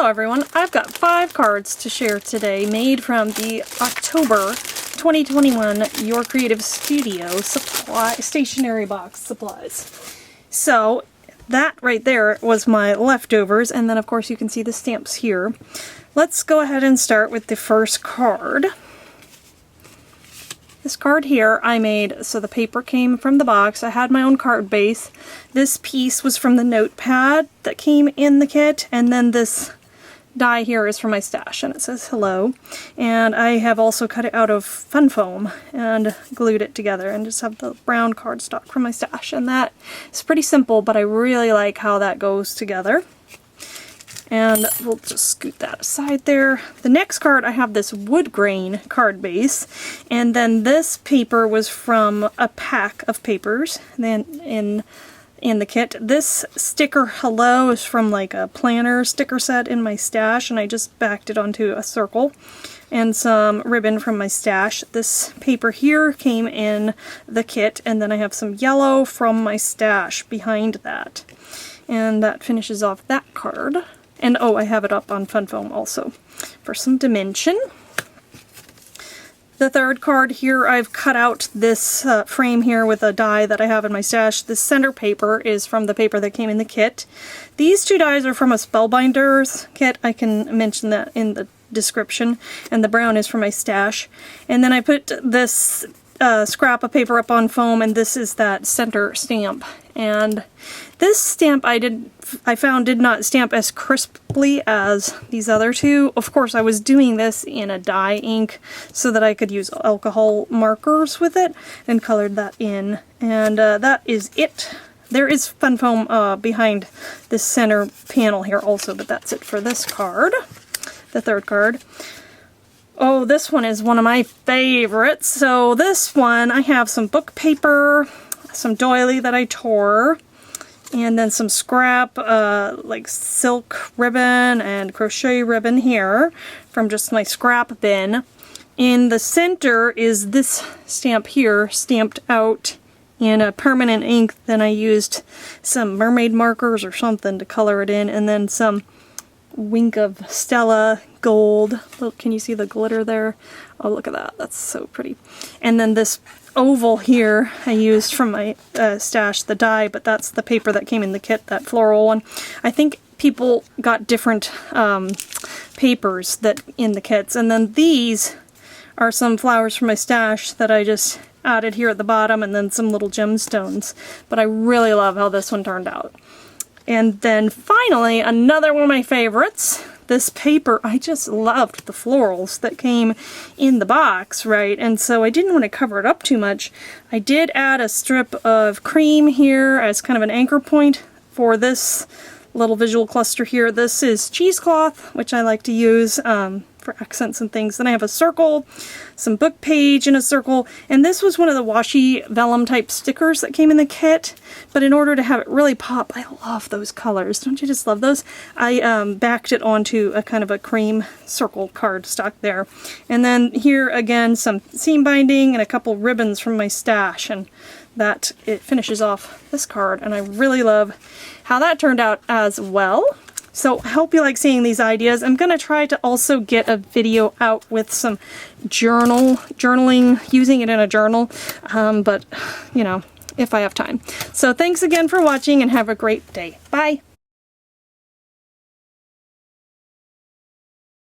Hello everyone, I've got 5 cards to share today made from the October 2021 Your Creative Studio stationery box supplies. So that right there was my leftovers, and then of course you can see the stamps here. Let's go ahead and start with the first card. This card here I made, so the paper came from the box. I had my own card base. This piece was from the notepad that came in the kit, and then this die here is from my stash, and it says hello. And I have also cut it out of fun foam and glued it together, and just have the brown cardstock from my stash. And that is pretty simple, but I really like how that goes together. And we'll just scoot that aside there. The next card, I have this wood grain card base, and then this paper was from a pack of papers then in the kit. This sticker hello is from like a planner sticker set in my stash, and I just backed it onto a circle, and some ribbon from my stash. This paper here came in the kit, and then I have some yellow from my stash behind that. And that finishes off that card. And oh, I have it up on fun foam also for some dimension. The third card here, I've cut out this frame here with a die that I have in my stash. The center paper is from the paper that came in the kit. These 2 dies are from a Spellbinders kit. I can mention that in the description. And the brown is from my stash. And then I put this scrap of paper up on foam, and this is that center stamp. And this stamp I found did not stamp as crisply as these other 2. Of course, I was doing this in a dye ink so that I could use alcohol markers with it, and colored that in. And that is it. There is fun foam behind this center panel here also, but that's it for this card, the third card. Oh, this one is one of my favorites. So this one, I have some book paper, some doily that I tore, and then some scrap like silk ribbon and crochet ribbon here from just my scrap bin. In the center is this stamp here, stamped out in a permanent ink. Then I used some mermaid markers or something to color it in, and then some Wink of Stella gold. Look, can you see the glitter there? Oh, look at that. That's so pretty. And then this oval here I used from my stash, the die, but that's the paper that came in the kit, that floral one. I think people got different papers that in the kits. And then these are some flowers from my stash that I just added here at the bottom, and then some little gemstones. But I really love how this one turned out. And then finally, another one of my favorites, this paper. I just loved the florals that came in the box, right? And so I didn't want to cover it up too much. I did add a strip of cream here as kind of an anchor point for this little visual cluster here. This is cheesecloth, which I like to use for accents and things. Then I have a circle, some book page in a circle, and this was one of the washi vellum type stickers that came in the kit. But in order to have it really pop, I love those colors. Don't you just love those? I backed it onto a kind of a cream circle cardstock there. And then here again, some seam binding and a couple ribbons from my stash, and that it finishes off this card, and I really love how that turned out as well. So I hope you like seeing these ideas. I'm going to try to also get a video out with some journaling, using it in a journal, but you know, if I have time. So thanks again for watching, and have a great day. Bye!